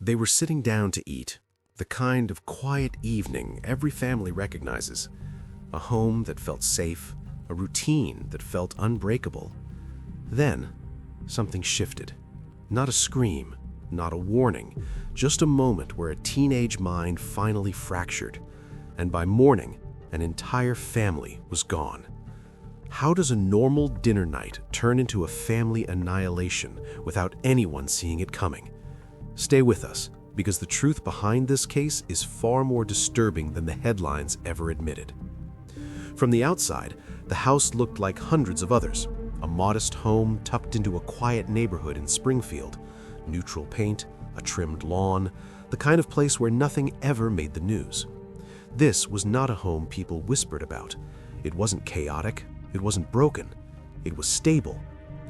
They were sitting down to eat, the kind of quiet evening every family recognizes. A home that felt safe, a routine that felt unbreakable. Then, something shifted. Not a scream, not a warning, just a moment where a teenage mind finally fractured. And by morning, an entire family was gone. How does a normal dinner night turn into a family annihilation without anyone seeing it coming? Stay with us, because the truth behind this case is far more disturbing than the headlines ever admitted. From the outside, the house looked like hundreds of others. A modest home tucked into a quiet neighborhood in Springfield. Neutral paint, a trimmed lawn, the kind of place where nothing ever made the news. This was not a home people whispered about. It wasn't chaotic, it wasn't broken, it was stable.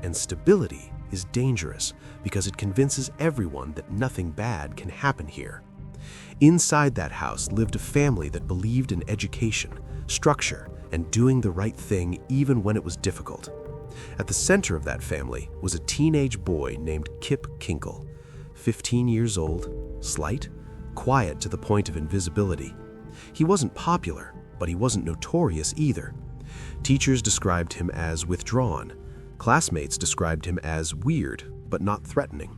And stability is dangerous because it convinces everyone that nothing bad can happen here. Inside that house lived a family that believed in education, structure, and doing the right thing even when it was difficult. At the center of that family was a teenage boy named Kip Kinkle, 15 years old, slight, quiet to the point of invisibility. He wasn't popular, but he wasn't notorious either. Teachers described him as withdrawn. Classmates described him as weird, but not threatening.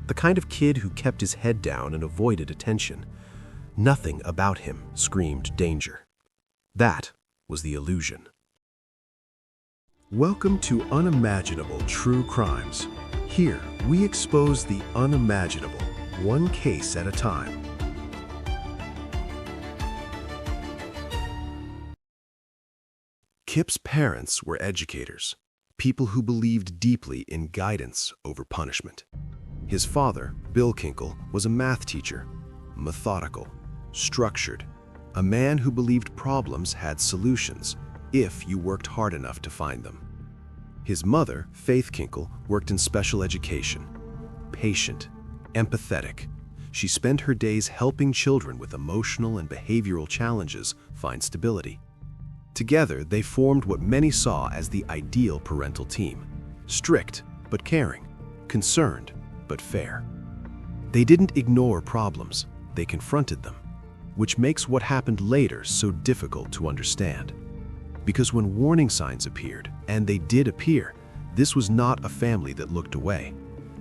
The kind of kid who kept his head down and avoided attention. Nothing about him screamed danger. That was the illusion. Welcome to Unimaginable True Crimes. Here, we expose the unimaginable, one case at a time. Kip's parents were educators, people who believed deeply in guidance over punishment. His father, Bill Kinkle, was a math teacher, methodical, structured, a man who believed problems had solutions if you worked hard enough to find them. His mother, Faith Kinkle, worked in special education, patient, empathetic. She spent her days helping children with emotional and behavioral challenges find stability. Together, they formed what many saw as the ideal parental team. Strict, but caring. Concerned, but fair. They didn't ignore problems, they confronted them, which makes what happened later so difficult to understand. Because when warning signs appeared, and they did appear, this was not a family that looked away.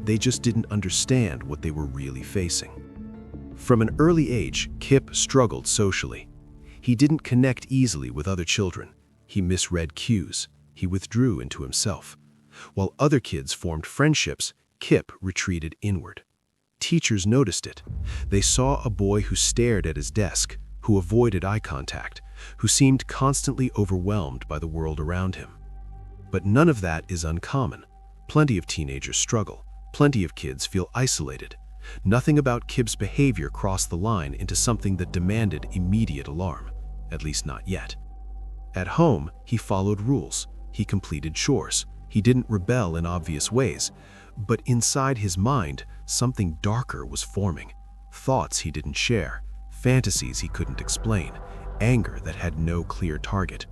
They just didn't understand what they were really facing. From an early age, Kip struggled socially. He didn't connect easily with other children. He misread cues. He withdrew into himself. While other kids formed friendships, Kip retreated inward. Teachers noticed it. They saw a boy who stared at his desk, who avoided eye contact, who seemed constantly overwhelmed by the world around him. But none of that is uncommon. Plenty of teenagers struggle. Plenty of kids feel isolated. Nothing about Kip's behavior crossed the line into something that demanded immediate alarm. At least not yet. At home, he followed rules. He completed chores. He didn't rebel in obvious ways. But inside his mind, something darker was forming. Thoughts he didn't share, fantasies he couldn't explain, anger that had no clear target.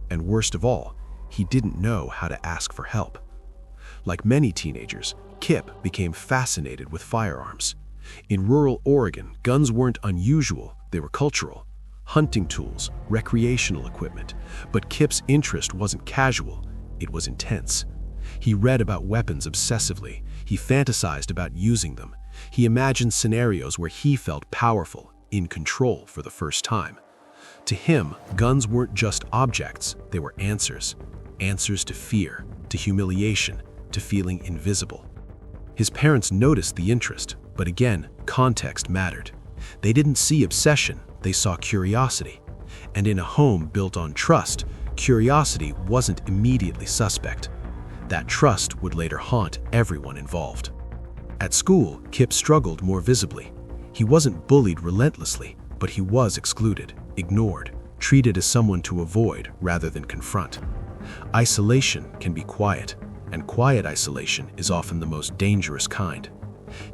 And worst of all, he didn't know how to ask for help. Like many teenagers, Kip became fascinated with firearms. In rural Oregon, guns weren't unusual, they were cultural. Hunting tools, recreational equipment. But Kip's interest wasn't casual, it was intense. He read about weapons obsessively. He fantasized about using them. He imagined scenarios where he felt powerful, in control for the first time. To him, guns weren't just objects, they were answers. Answers to fear, to humiliation, to feeling invisible. His parents noticed the interest, but again, context mattered. They didn't see obsession, they saw curiosity. And in a home built on trust, curiosity wasn't immediately suspect. That trust would later haunt everyone involved. At school, Kip struggled more visibly. He wasn't bullied relentlessly, but he was excluded, ignored, treated as someone to avoid rather than confront. Isolation can be quiet, and quiet isolation is often the most dangerous kind.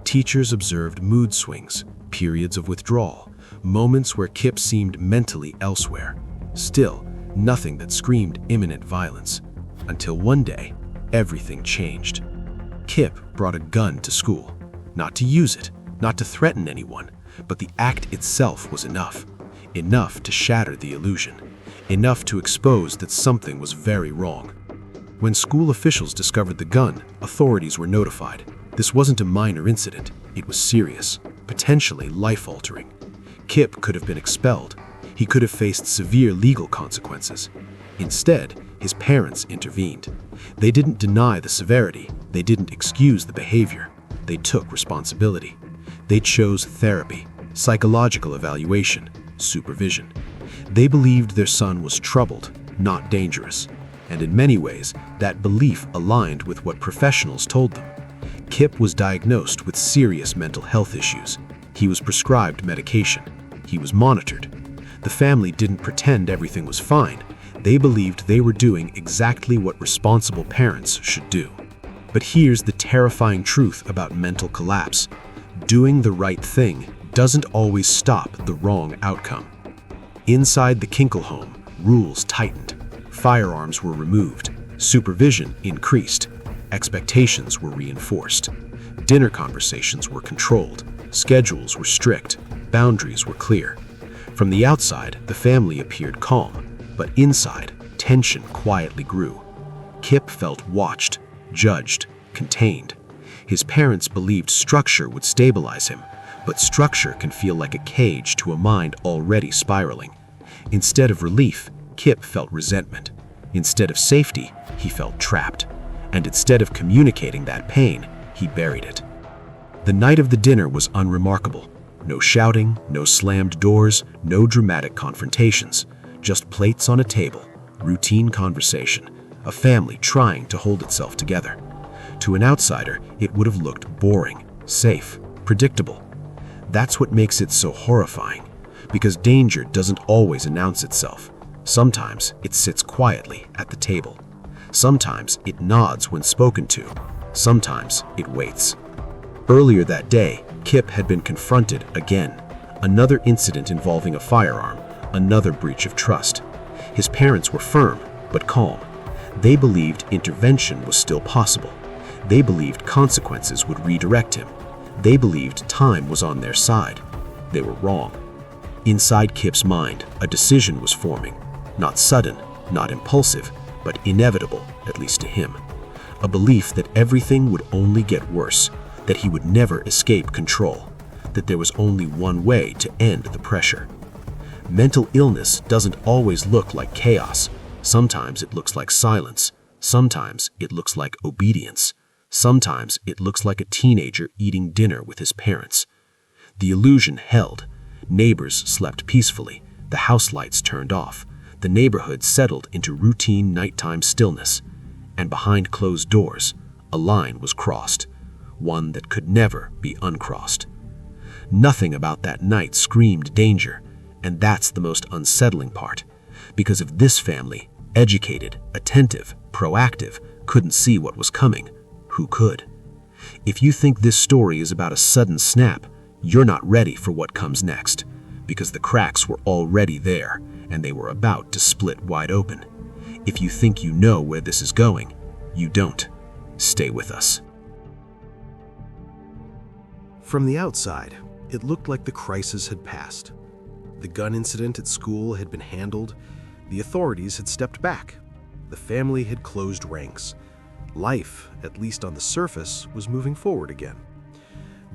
Teachers observed mood swings, periods of withdrawal, moments where Kip seemed mentally elsewhere. Still, nothing that screamed imminent violence. Until one day, everything changed. Kip brought a gun to school. Not to use it, not to threaten anyone, but the act itself was enough. Enough to shatter the illusion. Enough to expose that something was very wrong. When school officials discovered the gun, authorities were notified. This wasn't a minor incident. It was serious, potentially life-altering. Kip could have been expelled. He could have faced severe legal consequences. Instead, his parents intervened. They didn't deny the severity. They didn't excuse the behavior. They took responsibility. They chose therapy, psychological evaluation, supervision. They believed their son was troubled, not dangerous. And in many ways, that belief aligned with what professionals told them. Kip was diagnosed with serious mental health issues. He was prescribed medication. He was monitored. The family didn't pretend everything was fine. They believed they were doing exactly what responsible parents should do. But here's the terrifying truth about mental collapse. Doing the right thing doesn't always stop the wrong outcome. Inside the Kinkle home, rules tightened. Firearms were removed. Supervision increased. Expectations were reinforced. Dinner conversations were controlled. Schedules were strict. Boundaries were clear. From the outside, the family appeared calm, but inside, tension quietly grew. Kip felt watched, judged, contained. His parents believed structure would stabilize him, but structure can feel like a cage to a mind already spiraling. Instead of relief, Kip felt resentment. Instead of safety, he felt trapped. And instead of communicating that pain, he buried it. The night of the dinner was unremarkable. No shouting, no slammed doors, no dramatic confrontations. Just plates on a table, routine conversation, a family trying to hold itself together. To an outsider, it would have looked boring, safe, predictable. That's what makes it so horrifying, because danger doesn't always announce itself. Sometimes it sits quietly at the table. Sometimes it nods when spoken to. Sometimes it waits. Earlier that day, Kip had been confronted again. Another incident involving a firearm, another breach of trust. His parents were firm, but calm. They believed intervention was still possible. They believed consequences would redirect him. They believed time was on their side. They were wrong. Inside Kip's mind, a decision was forming. Not sudden, not impulsive, but inevitable, at least to him. A belief that everything would only get worse, that he would never escape control, that there was only one way to end the pressure. Mental illness doesn't always look like chaos. Sometimes it looks like silence. Sometimes it looks like obedience. Sometimes it looks like a teenager eating dinner with his parents. The illusion held. Neighbors slept peacefully. The house lights turned off. The neighborhood settled into routine nighttime stillness. And behind closed doors, a line was crossed. One that could never be uncrossed. Nothing about that night screamed danger, and that's the most unsettling part. Because if this family, educated, attentive, proactive, couldn't see what was coming, who could? If you think this story is about a sudden snap, you're not ready for what comes next, because the cracks were already there, and they were about to split wide open. If you think you know where this is going, you don't. Stay with us. From the outside, it looked like the crisis had passed. The gun incident at school had been handled. The authorities had stepped back. The family had closed ranks. Life, at least on the surface, was moving forward again.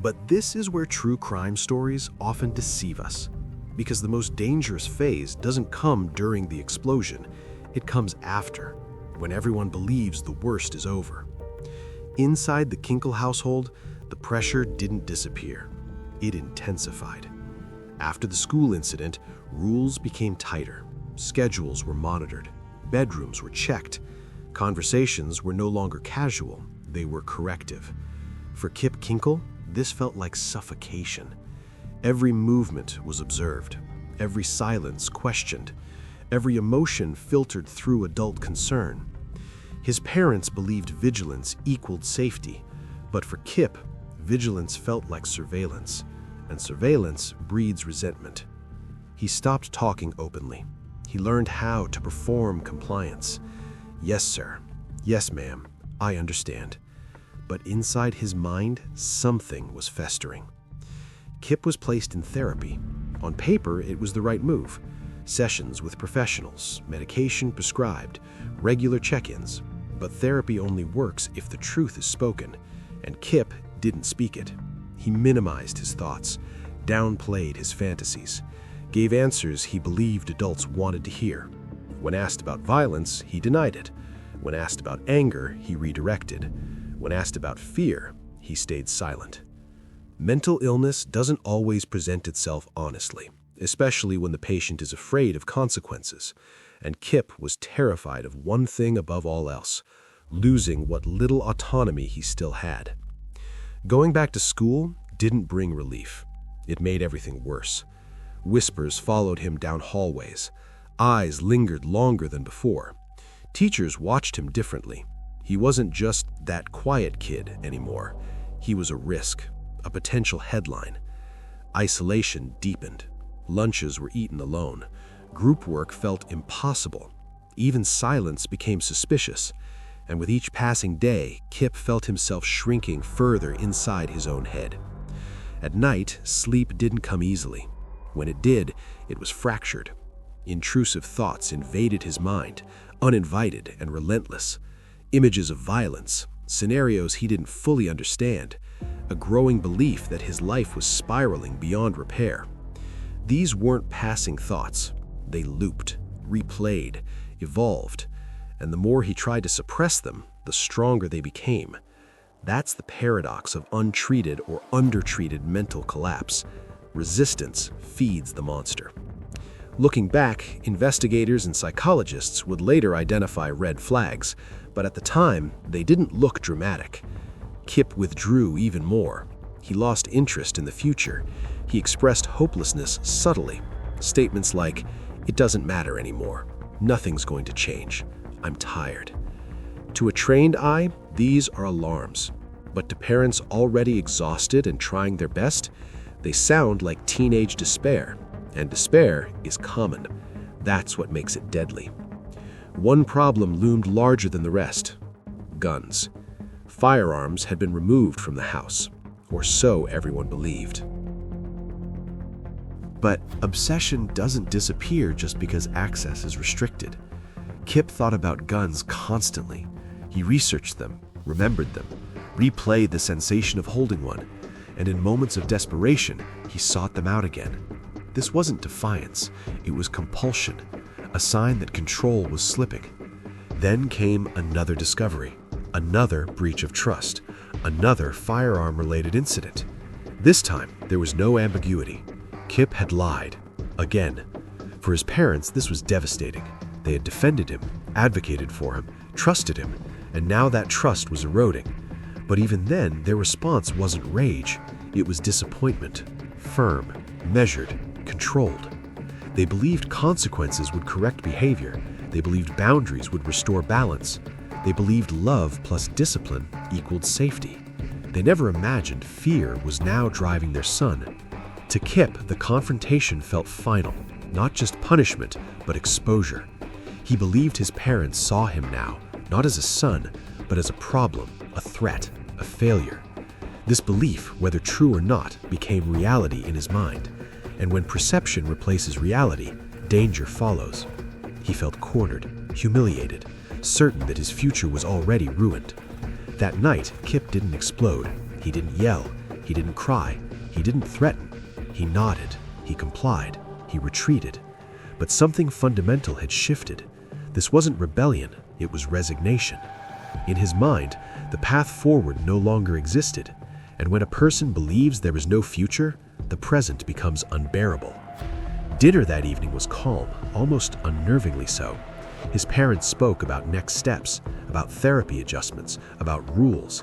But this is where true crime stories often deceive us, because the most dangerous phase doesn't come during the explosion. It comes after, when everyone believes the worst is over. Inside the Kinkle household, the pressure didn't disappear. It intensified. After the school incident, rules became tighter. Schedules were monitored. Bedrooms were checked. Conversations were no longer casual. They were corrective. For Kip Kinkle, this felt like suffocation. Every movement was observed. Every silence questioned. Every emotion filtered through adult concern. His parents believed vigilance equaled safety, but for Kip, vigilance felt like surveillance, and surveillance breeds resentment. He stopped talking openly. He learned how to perform compliance. Yes, sir. Yes, ma'am. I understand. But inside his mind, something was festering. Kip was placed in therapy. On paper, it was the right move. Sessions with professionals, medication prescribed, regular check-ins. But therapy only works if the truth is spoken, and Kip didn't speak it. He minimized his thoughts, downplayed his fantasies, gave answers he believed adults wanted to hear. When asked about violence, he denied it. When asked about anger, he redirected. When asked about fear, he stayed silent. Mental illness doesn't always present itself honestly, especially when the patient is afraid of consequences. And Kip was terrified of one thing above all else: losing what little autonomy he still had. Going back to school didn't bring relief. It made everything worse. Whispers followed him down hallways. Eyes lingered longer than before. Teachers watched him differently. He wasn't just that quiet kid anymore. He was a risk, a potential headline. Isolation deepened. Lunches were eaten alone. Group work felt impossible. Even silence became suspicious. And with each passing day, Kip felt himself shrinking further inside his own head. At night, sleep didn't come easily. When it did, it was fractured. Intrusive thoughts invaded his mind, uninvited and relentless. Images of violence, scenarios he didn't fully understand, a growing belief that his life was spiraling beyond repair. These weren't passing thoughts. They looped, replayed, evolved, and the more he tried to suppress them, the stronger they became. That's the paradox of untreated or undertreated mental collapse. Resistance feeds the monster. Looking back, investigators and psychologists would later identify red flags, but at the time, they didn't look dramatic. Kip withdrew even more. He lost interest in the future. He expressed hopelessness subtly. Statements like, "It doesn't matter anymore. Nothing's going to change. I'm tired." To a trained eye, these are alarms. But to parents already exhausted and trying their best, they sound like teenage despair. And despair is common. That's what makes it deadly. One problem loomed larger than the rest: guns. Firearms had been removed from the house, or so everyone believed. But obsession doesn't disappear just because access is restricted. Kip thought about guns constantly. He researched them, remembered them, replayed the sensation of holding one, and in moments of desperation, he sought them out again. This wasn't defiance, it was compulsion, a sign that control was slipping. Then came another discovery, another breach of trust, another firearm-related incident. This time, there was no ambiguity. Kip had lied, again. For his parents, this was devastating. They had defended him, advocated for him, trusted him, and now that trust was eroding. But even then, their response wasn't rage. It was disappointment, firm, measured, controlled. They believed consequences would correct behavior. They believed boundaries would restore balance. They believed love plus discipline equaled safety. They never imagined fear was now driving their son. To Kip, the confrontation felt final, not just punishment, but exposure. He believed his parents saw him now, not as a son, but as a problem, a threat, a failure. This belief, whether true or not, became reality in his mind. And when perception replaces reality, danger follows. He felt cornered, humiliated, certain that his future was already ruined. That night, Kip didn't explode. He didn't yell. He didn't cry. He didn't threaten. He nodded. He complied. He retreated. But something fundamental had shifted. This wasn't rebellion. It was resignation. In his mind, the path forward no longer existed. And when a person believes there is no future, the present becomes unbearable. Dinner that evening was calm, almost unnervingly so. His parents spoke about next steps, about therapy adjustments, about rules.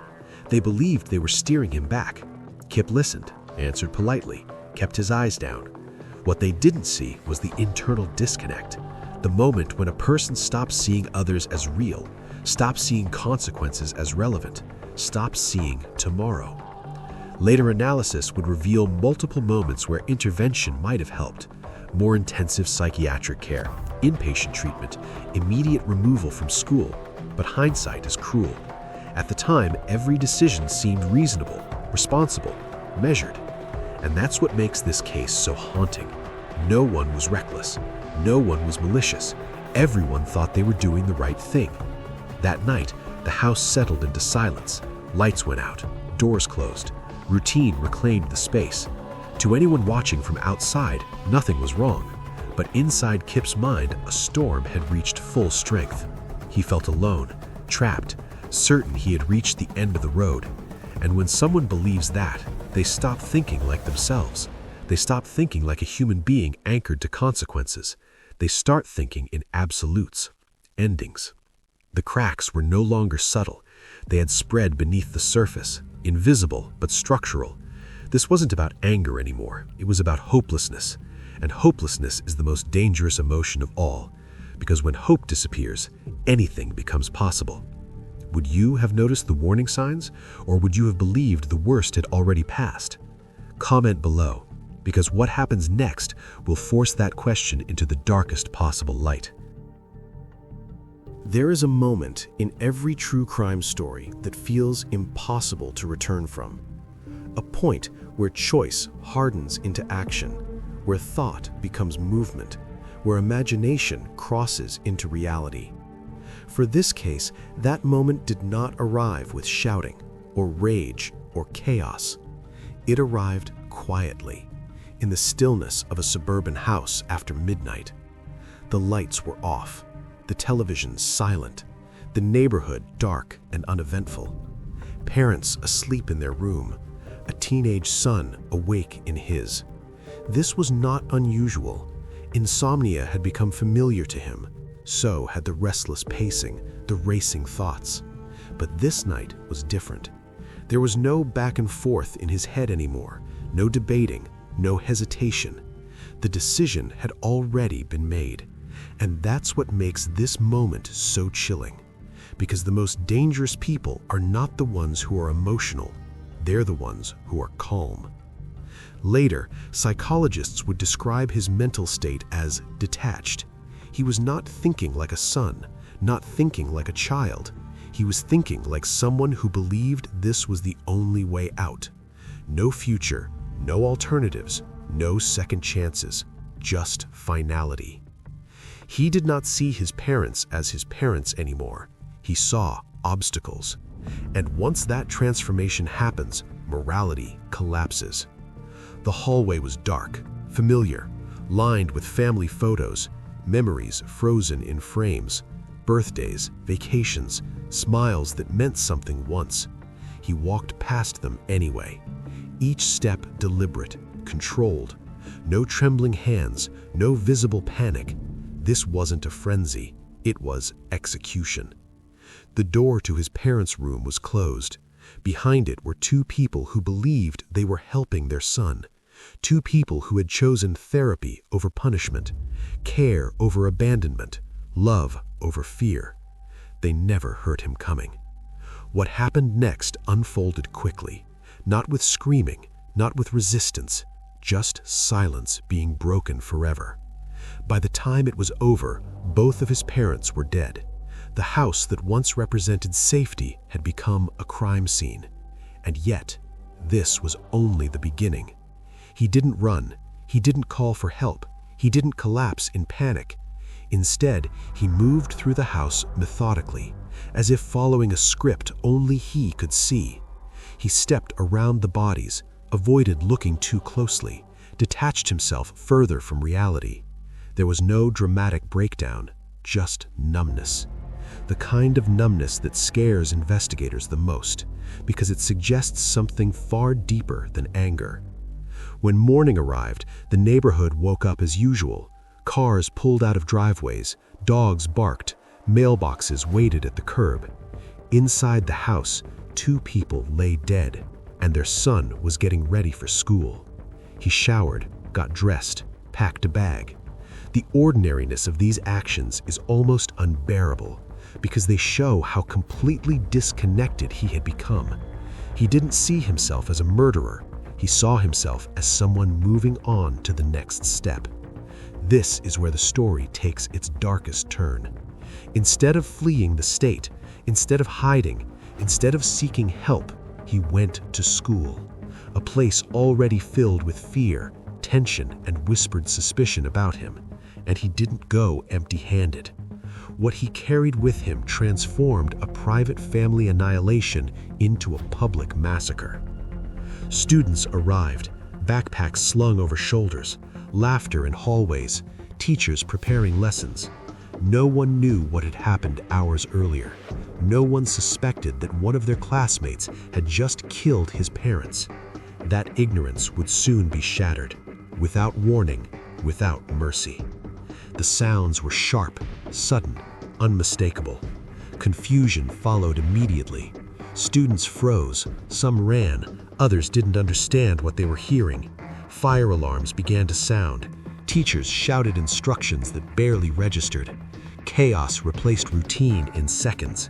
They believed they were steering him back. Kip listened, answered politely, kept his eyes down. What they didn't see was the internal disconnect, the moment when a person stops seeing others as real, stops seeing consequences as relevant, stops seeing tomorrow. Later analysis would reveal multiple moments where intervention might have helped: more intensive psychiatric care, inpatient treatment, immediate removal from school. But hindsight is cruel. At the time, every decision seemed reasonable, responsible, measured. And that's what makes this case so haunting. No one was reckless. No one was malicious. Everyone thought they were doing the right thing. That night, the house settled into silence. Lights went out, doors closed. Routine reclaimed the space. To anyone watching from outside, nothing was wrong. But inside Kip's mind, a storm had reached full strength. He felt alone, trapped, certain he had reached the end of the road. And when someone believes that, they stop thinking like themselves. They stop thinking like a human being anchored to consequences. They start thinking in absolutes, endings. The cracks were no longer subtle. They had spread beneath the surface, invisible but structural. This wasn't about anger anymore. It was about hopelessness. And hopelessness is the most dangerous emotion of all, because when hope disappears, anything becomes possible. Would you have noticed the warning signs, or would you have believed the worst had already passed? Comment below, because what happens next will force that question into the darkest possible light. There is a moment in every true crime story that feels impossible to return from. A point where choice hardens into action, where thought becomes movement, where imagination crosses into reality. For this case, that moment did not arrive with shouting, or rage, or chaos. It arrived quietly, in the stillness of a suburban house after midnight. The lights were off, the television silent, the neighborhood dark and uneventful. Parents asleep in their room, a teenage son awake in his. This was not unusual. Insomnia had become familiar to him. So had the restless pacing, the racing thoughts. But this night was different. There was no back and forth in his head anymore, no debating, no hesitation. The decision had already been made. And that's what makes this moment so chilling. Because the most dangerous people are not the ones who are emotional. They're the ones who are calm. Later, psychologists would describe his mental state as detached. He was not thinking like a son, not thinking like a child. He was thinking like someone who believed this was the only way out. No future, no alternatives, no second chances, just finality. He did not see his parents as his parents anymore. He saw obstacles. And once that transformation happens, morality collapses. The hallway was dark, familiar, lined with family photos, memories frozen in frames, birthdays, vacations, smiles that meant something once. He walked past them anyway, each step deliberate, controlled. No trembling hands, no visible panic. This wasn't a frenzy, it was execution. The door to his parents' room was closed. Behind it were two people who believed they were helping their son. Two people who had chosen therapy over punishment, care over abandonment, love over fear. They never heard him coming. What happened next unfolded quickly, not with screaming, not with resistance, just silence being broken forever. By the time it was over, both of his parents were dead. The house that once represented safety had become a crime scene. And yet, this was only the beginning. He didn't run. He didn't call for help. He didn't collapse in panic. Instead, he moved through the house methodically, as if following a script only he could see. He stepped around the bodies, avoided looking too closely, detached himself further from reality. There was no dramatic breakdown, just numbness. The kind of numbness that scares investigators the most, because it suggests something far deeper than anger. When morning arrived, the neighborhood woke up as usual. Cars pulled out of driveways, dogs barked, mailboxes waited at the curb. Inside the house, two people lay dead, and their son was getting ready for school. He showered, got dressed, packed a bag. The ordinariness of these actions is almost unbearable, because they show how completely disconnected he had become. He didn't see himself as a murderer. He saw himself as someone moving on to the next step. This is where the story takes its darkest turn. Instead of fleeing the state, instead of hiding, instead of seeking help, he went to school. a place already filled with fear, tension, and whispered suspicion about him. And he didn't go empty-handed. What he carried with him transformed a private family annihilation into a public massacre. Students arrived, backpacks slung over shoulders, laughter in hallways, teachers preparing lessons. No one knew what had happened hours earlier. No one suspected that one of their classmates had just killed his parents. That ignorance would soon be shattered, without warning, without mercy. The sounds were sharp, sudden, unmistakable. Confusion followed immediately. Students froze, some ran, others didn't understand what they were hearing. Fire alarms began to sound. Teachers shouted instructions that barely registered. Chaos replaced routine in seconds.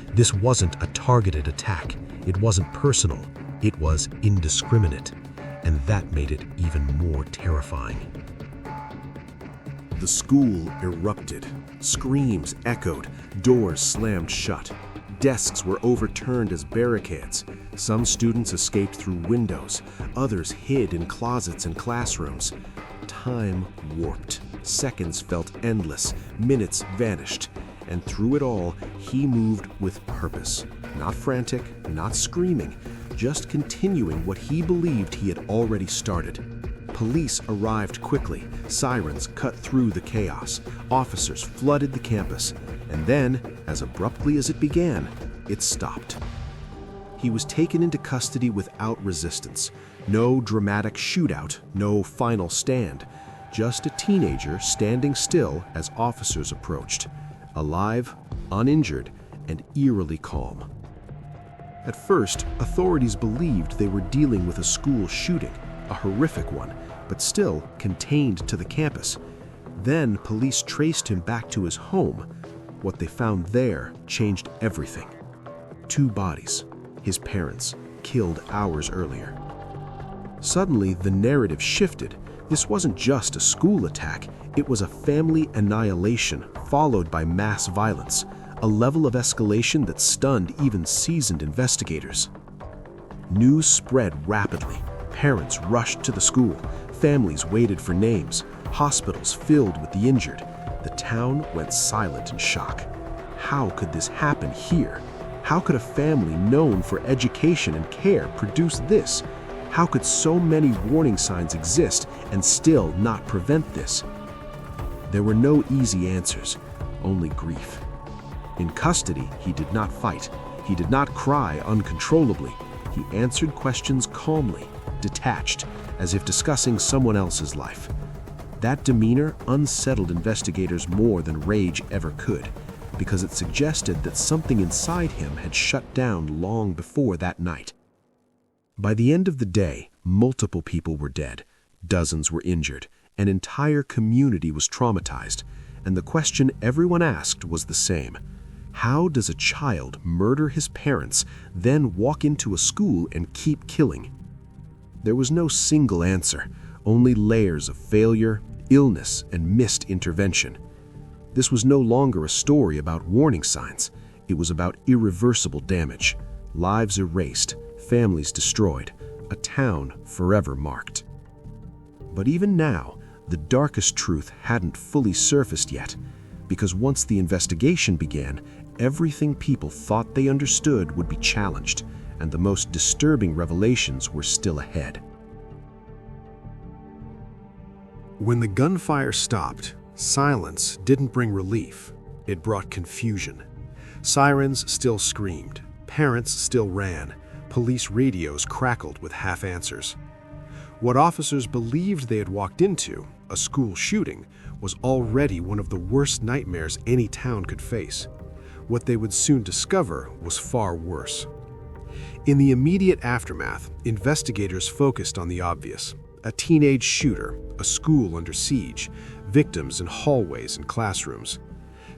This wasn't a targeted attack. It wasn't personal. It was indiscriminate. And that made it even more terrifying. The school erupted. Screams echoed. Doors slammed shut. Desks were overturned as barricades. Some students escaped through windows. Others hid in closets and classrooms. Time warped. Seconds felt endless. Minutes vanished. And through it all, he moved with purpose. Not frantic, not screaming, just continuing what he believed he had already started. Police arrived quickly. Sirens cut through the chaos. Officers flooded the campus. And then, as abruptly as it began, it stopped. He was taken into custody without resistance. No dramatic shootout, no final stand. Just a teenager standing still as officers approached. Alive, uninjured, and eerily calm. At first, authorities believed they were dealing with a school shooting, a horrific one, but still contained to the campus. Then police traced him back to his home. What they found there changed everything. 2 bodies, his parents, killed hours earlier. Suddenly, the narrative shifted. This wasn't just a school attack, it was a family annihilation followed by mass violence, a level of escalation that stunned even seasoned investigators. News spread rapidly. Parents rushed to the school. Families waited for names. Hospitals filled with the injured. The town went silent in shock. How could this happen here? How could a family known for education and care produce this? How could so many warning signs exist and still not prevent this? There were no easy answers, only grief. In custody, he did not fight. He did not cry uncontrollably. He answered questions calmly, detached, as if discussing someone else's life. That demeanor unsettled investigators more than rage ever could, because it suggested that something inside him had shut down long before that night. By the end of the day, multiple people were dead, dozens were injured, an entire community was traumatized, and the question everyone asked was the same. How does a child murder his parents, then walk into a school and keep killing? There was no single answer, only layers of failure, illness, and missed intervention. This was no longer a story about warning signs. It was about irreversible damage, lives erased, families destroyed, a town forever marked. But even now, the darkest truth hadn't fully surfaced yet, because once the investigation began, everything people thought they understood would be challenged, and the most disturbing revelations were still ahead. When the gunfire stopped, silence didn't bring relief. It brought confusion. Sirens still screamed. Parents still ran. Police radios crackled with half-answers. What officers believed they had walked into, a school shooting, was already one of the worst nightmares any town could face. What they would soon discover was far worse. In the immediate aftermath, investigators focused on the obvious. A teenage shooter, a school under siege, victims in hallways and classrooms.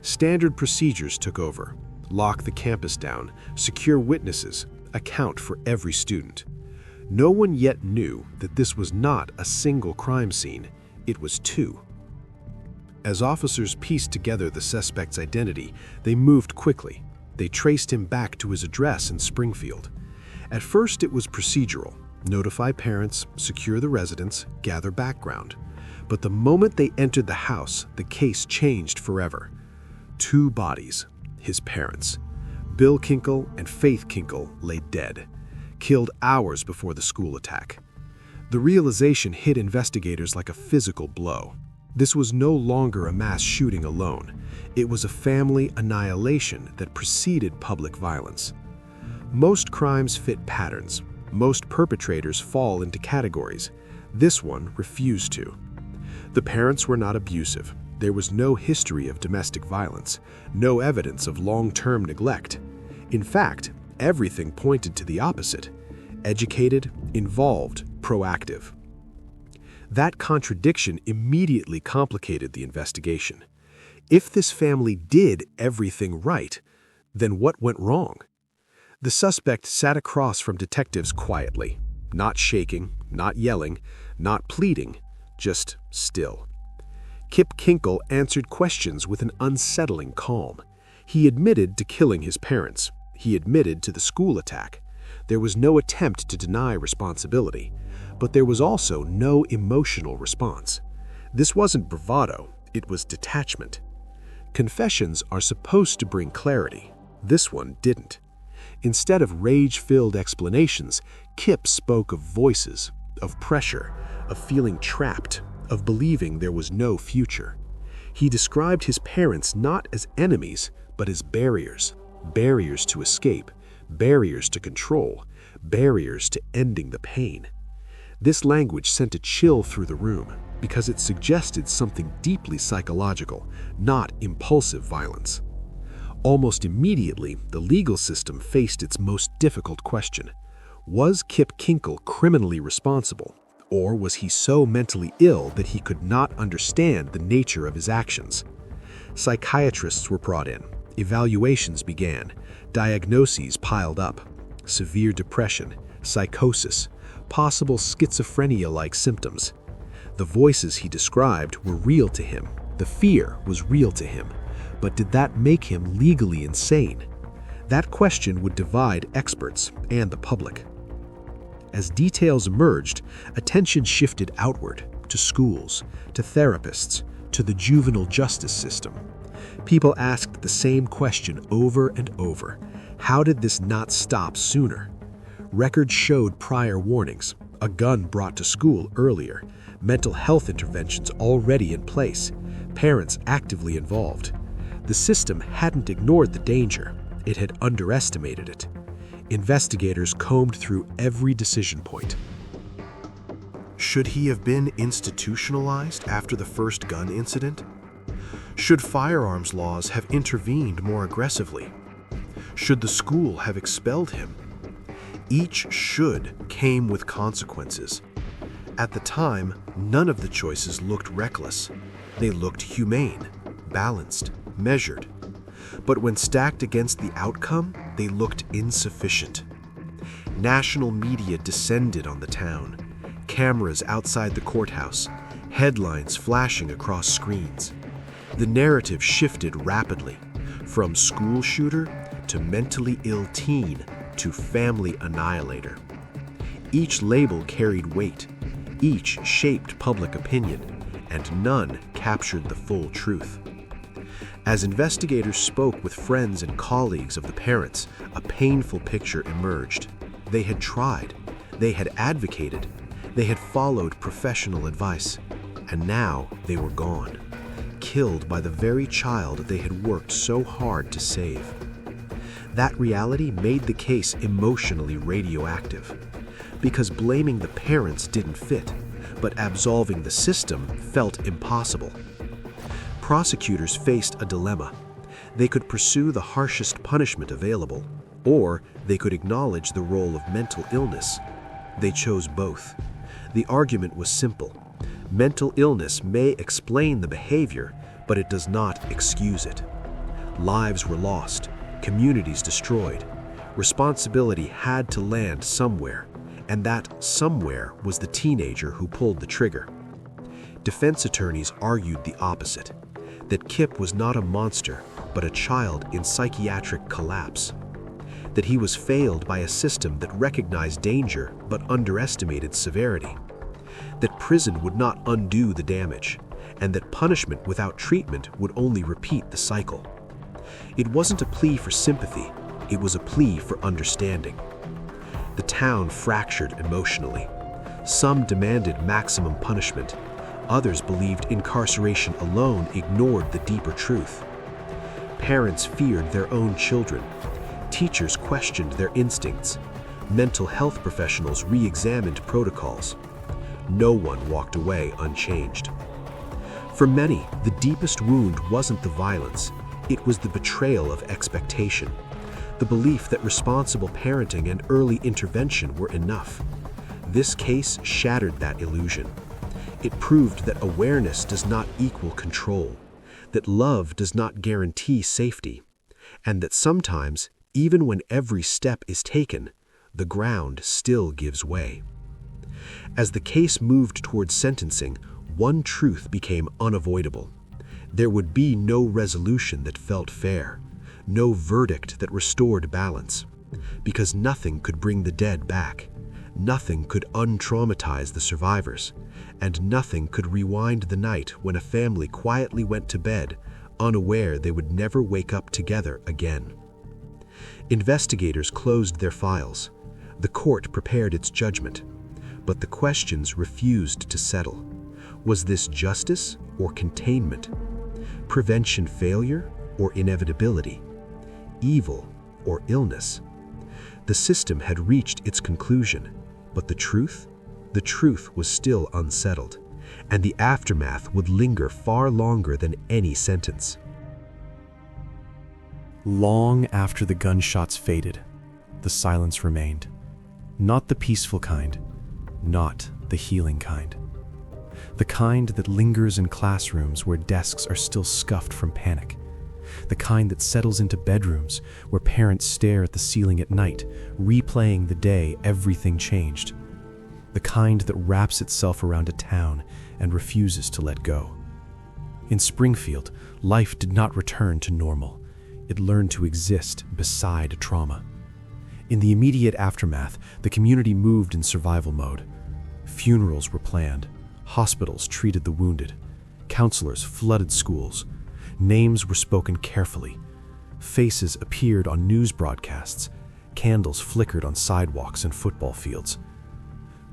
Standard procedures took over. Lock the campus down, secure witnesses, account for every student. No one yet knew that this was not a single crime scene, it was 2. As officers pieced together the suspect's identity, they moved quickly. They traced him back to his address in Springfield. At first it was procedural. notify parents, secure the residence, gather background. But the moment they entered the house, the case changed forever. 2 bodies, his parents. Bill Kinkle and Faith Kinkle lay dead, killed hours before the school attack. The realization hit investigators like a physical blow. This was no longer a mass shooting alone. It was a family annihilation that preceded public violence. Most crimes fit patterns. Most perpetrators fall into categories. This one refused to. The parents were not abusive. There was no history of domestic violence, no evidence of long-term neglect. In fact, everything pointed to the opposite: educated, involved, proactive. That contradiction immediately complicated the investigation. If this family did everything right, then what went wrong? The suspect sat across from detectives quietly, not shaking, not yelling, not pleading, just still. Kip Kinkle answered questions with an unsettling calm. He admitted to killing his parents. He admitted to the school attack. There was no attempt to deny responsibility, but there was also no emotional response. This wasn't bravado, it was detachment. Confessions are supposed to bring clarity. This one didn't. Instead of rage-filled explanations, Kip spoke of voices, of pressure, of feeling trapped, of believing there was no future. He described his parents not as enemies, but as barriers. Barriers to escape, barriers to control, barriers to ending the pain. This language sent a chill through the room because it suggested something deeply psychological, not impulsive violence. Almost immediately, the legal system faced its most difficult question. Was Kip Kinkle criminally responsible, or was he so mentally ill that he could not understand the nature of his actions? Psychiatrists were brought in. Evaluations began. Diagnoses piled up. Severe depression, psychosis, possible schizophrenia-like symptoms. The voices he described were real to him. The fear was real to him. But did that make him legally insane? That question would divide experts and the public. As details emerged, attention shifted outward, to schools, to therapists, to the juvenile justice system. People asked the same question over and over. How did this not stop sooner? Records showed prior warnings, a gun brought to school earlier, mental health interventions already in place, parents actively involved. The system hadn't ignored the danger, it had underestimated it. Investigators combed through every decision point. Should he have been institutionalized after the first gun incident? Should firearms laws have intervened more aggressively? Should the school have expelled him? Each should came with consequences. At the time, none of the choices looked reckless. They looked humane, balanced, measured. But when stacked against the outcome, they looked insufficient. National media descended on the town. Cameras outside the courthouse, headlines flashing across screens. The narrative shifted rapidly, from school shooter to mentally ill teen to family annihilator. Each label carried weight, each shaped public opinion, and none captured the full truth. As investigators spoke with friends and colleagues of the parents, a painful picture emerged. They had tried, they had advocated, they had followed professional advice, and now they were gone, killed by the very child they had worked so hard to save. That reality made the case emotionally radioactive, because blaming the parents didn't fit, but absolving the system felt impossible. Prosecutors faced a dilemma. They could pursue the harshest punishment available, or they could acknowledge the role of mental illness. They chose both. The argument was simple. Mental illness may explain the behavior, but it does not excuse it. Lives were lost, communities destroyed. Responsibility had to land somewhere, and that somewhere was the teenager who pulled the trigger. Defense attorneys argued the opposite, that Kip was not a monster, but a child in psychiatric collapse. that he was failed by a system that recognized danger but underestimated severity, that prison would not undo the damage, and that punishment without treatment would only repeat the cycle. It wasn't a plea for sympathy, it was a plea for understanding. The town fractured emotionally. Some demanded maximum punishment. Others believed incarceration alone ignored the deeper truth. Parents feared their own children. Teachers questioned their instincts. Mental health professionals re-examined protocols. No one walked away unchanged. For many, the deepest wound wasn't the violence, it was the betrayal of expectation, the belief that responsible parenting and early intervention were enough. This case shattered that illusion. It proved that awareness does not equal control, that love does not guarantee safety, and that sometimes, even when every step is taken, the ground still gives way. As the case moved towards sentencing, one truth became unavoidable. There would be no resolution that felt fair, no verdict that restored balance, because nothing could bring the dead back, nothing could untraumatize the survivors, and nothing could rewind the night when a family quietly went to bed, unaware they would never wake up together again. Investigators closed their files. The court prepared its judgment, but the questions refused to settle. Was this justice or containment? Prevention failure or inevitability? Evil or illness? The system had reached its conclusion, but the truth was still unsettled, and the aftermath would linger far longer than any sentence. Long after the gunshots faded, the silence remained. Not the peaceful kind, not the healing kind. The kind that lingers in classrooms where desks are still scuffed from panic. The kind that settles into bedrooms where parents stare at the ceiling at night, replaying the day everything changed. The kind that wraps itself around a town and refuses to let go. In Springfield, life did not return to normal. It learned to exist beside trauma. In the immediate aftermath, the community moved in survival mode. Funerals were planned. Hospitals treated the wounded. Counselors flooded schools. Names were spoken carefully. Faces appeared on news broadcasts. Candles flickered on sidewalks and football fields.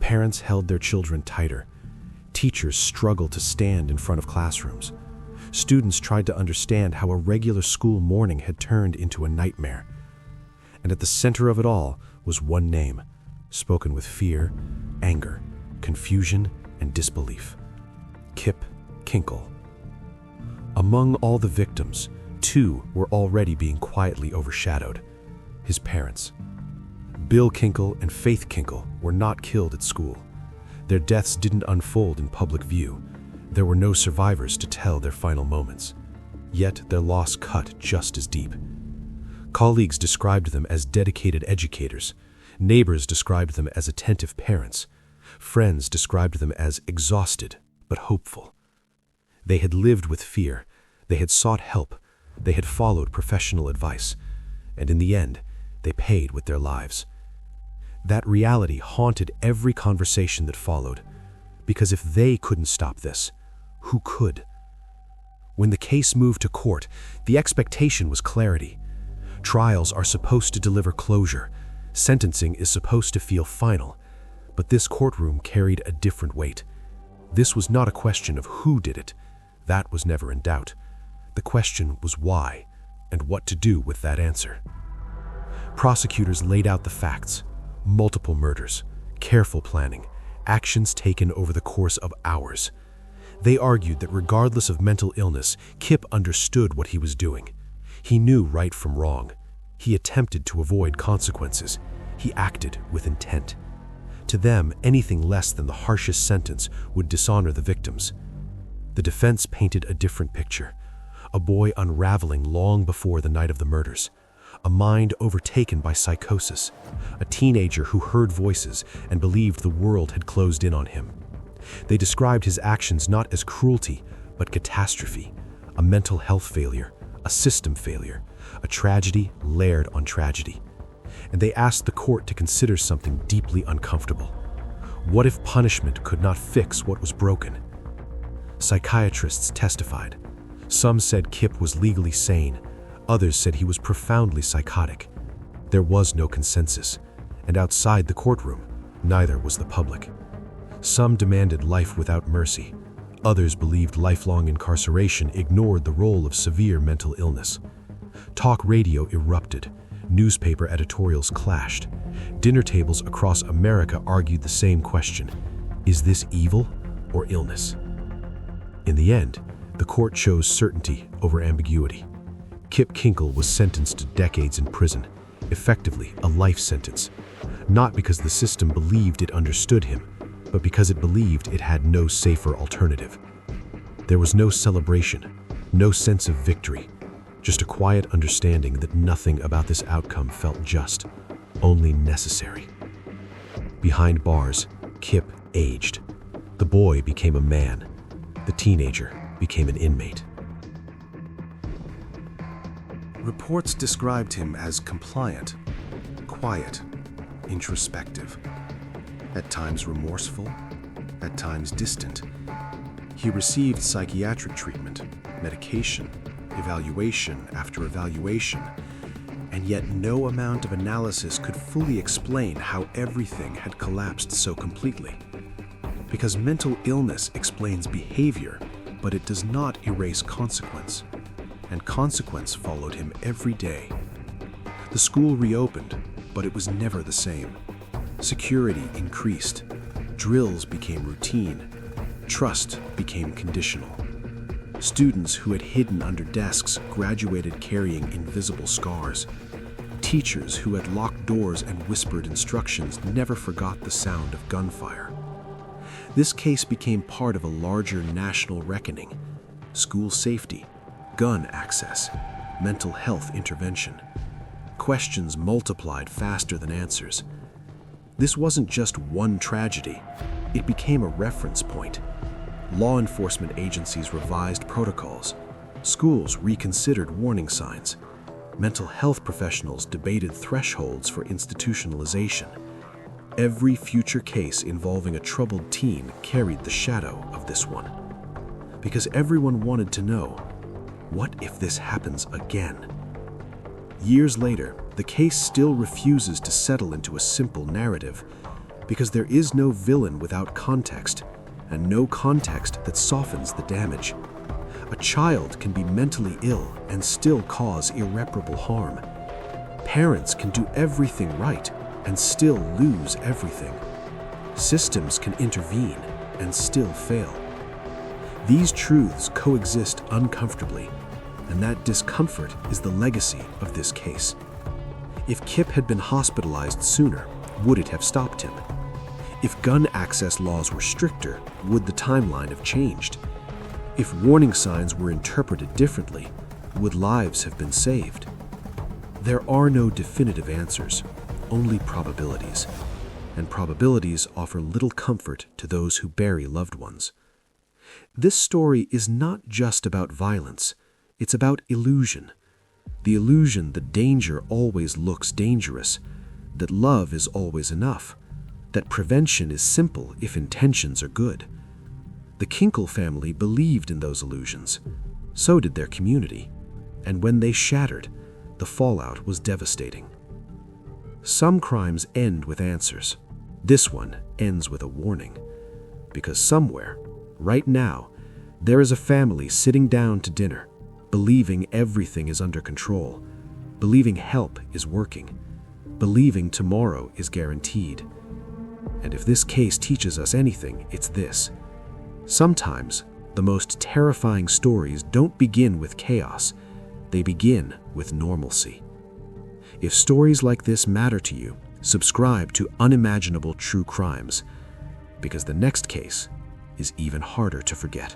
Parents held their children tighter. Teachers struggled to stand in front of classrooms. Students tried to understand how a regular school morning had turned into a nightmare. And at the center of it all was one name, spoken with fear, anger, confusion, and disbelief. Kip Kinkle. Among all the victims, 2 were already being quietly overshadowed: his parents. Bill Kinkle and Faith Kinkle were not killed at school. Their deaths didn't unfold in public view. There were no survivors to tell their final moments. Yet their loss cut just as deep. Colleagues described them as dedicated educators. Neighbors described them as attentive parents. Friends described them as exhausted but hopeful. They had lived with fear. They had sought help. They had followed professional advice. And in the end, they paid with their lives. That reality haunted every conversation that followed, because if they couldn't stop this, who could? When the case moved to court, the expectation was clarity. Trials are supposed to deliver closure. Sentencing is supposed to feel final. But this courtroom carried a different weight. This was not a question of who did it. That was never in doubt. The question was why, and what to do with that answer. Prosecutors laid out the facts: multiple murders, careful planning, actions taken over the course of hours. They argued that regardless of mental illness, Kip understood what he was doing. He knew right from wrong. He attempted to avoid consequences. He acted with intent. To them, anything less than the harshest sentence would dishonor the victims. The defense painted a different picture: a boy unraveling long before the night of the murders, a mind overtaken by psychosis, a teenager who heard voices and believed the world had closed in on him. They described his actions not as cruelty, but catastrophe, a mental health failure, a system failure, a tragedy layered on tragedy. and they asked the court to consider something deeply uncomfortable. What if punishment could not fix what was broken? Psychiatrists testified. Some said Kip was legally sane, others said he was profoundly psychotic. There was no consensus, and outside the courtroom, neither was the public. Some demanded life without mercy. Others believed lifelong incarceration ignored the role of severe mental illness. Talk radio erupted. Newspaper editorials clashed. Dinner tables across America argued the same question: is this evil or illness? In the end, the court chose certainty over ambiguity. Kip Kinkle was sentenced to decades in prison, effectively a life sentence, not because the system believed it understood him, but because it believed it had no safer alternative. There was no celebration, no sense of victory, just a quiet understanding that nothing about this outcome felt just, only necessary. Behind bars, Kip aged. The boy became a man. The teenager became an inmate. Reports described him as compliant, quiet, introspective, at times remorseful, at times distant. He received psychiatric treatment, medication, evaluation after evaluation, and yet no amount of analysis could fully explain how everything had collapsed so completely. Because mental illness explains behavior, but it does not erase consequence, and consequence followed him every day. The school reopened, but it was never the same. Security increased, drills became routine, trust became conditional. Students who had hidden under desks graduated carrying invisible scars. Teachers who had locked doors and whispered instructions never forgot the sound of gunfire. This case became part of a larger national reckoning: school safety, gun access, mental health intervention. Questions multiplied faster than answers. This wasn't just one tragedy, it became a reference point. Law enforcement agencies revised protocols. Schools reconsidered warning signs. Mental health professionals debated thresholds for institutionalization. Every future case involving a troubled teen carried the shadow of this one. Because everyone wanted to know, what if this happens again? Years later, the case still refuses to settle into a simple narrative, because there is no villain without context, and no context that softens the damage. A child can be mentally ill and still cause irreparable harm. Parents can do everything right and still lose everything. Systems can intervene and still fail. These truths coexist uncomfortably, and that discomfort is the legacy of this case. If Kip had been hospitalized sooner, would it have stopped him? If gun access laws were stricter, would the timeline have changed? If warning signs were interpreted differently, would lives have been saved? There are no definitive answers, only probabilities, and probabilities offer little comfort to those who bury loved ones. This story is not just about violence, it's about illusion. The illusion that danger always looks dangerous, that love is always enough, that prevention is simple if intentions are good. The Kinkle family believed in those illusions. So did their community. And when they shattered, the fallout was devastating. Some crimes end with answers. This one ends with a warning. Because somewhere, right now, there is a family sitting down to dinner, believing everything is under control, believing help is working, believing tomorrow is guaranteed. And if this case teaches us anything, it's this. Sometimes, the most terrifying stories don't begin with chaos, they begin with normalcy. If stories like this matter to you, subscribe to Unimaginable True Crimes, because the next case is even harder to forget.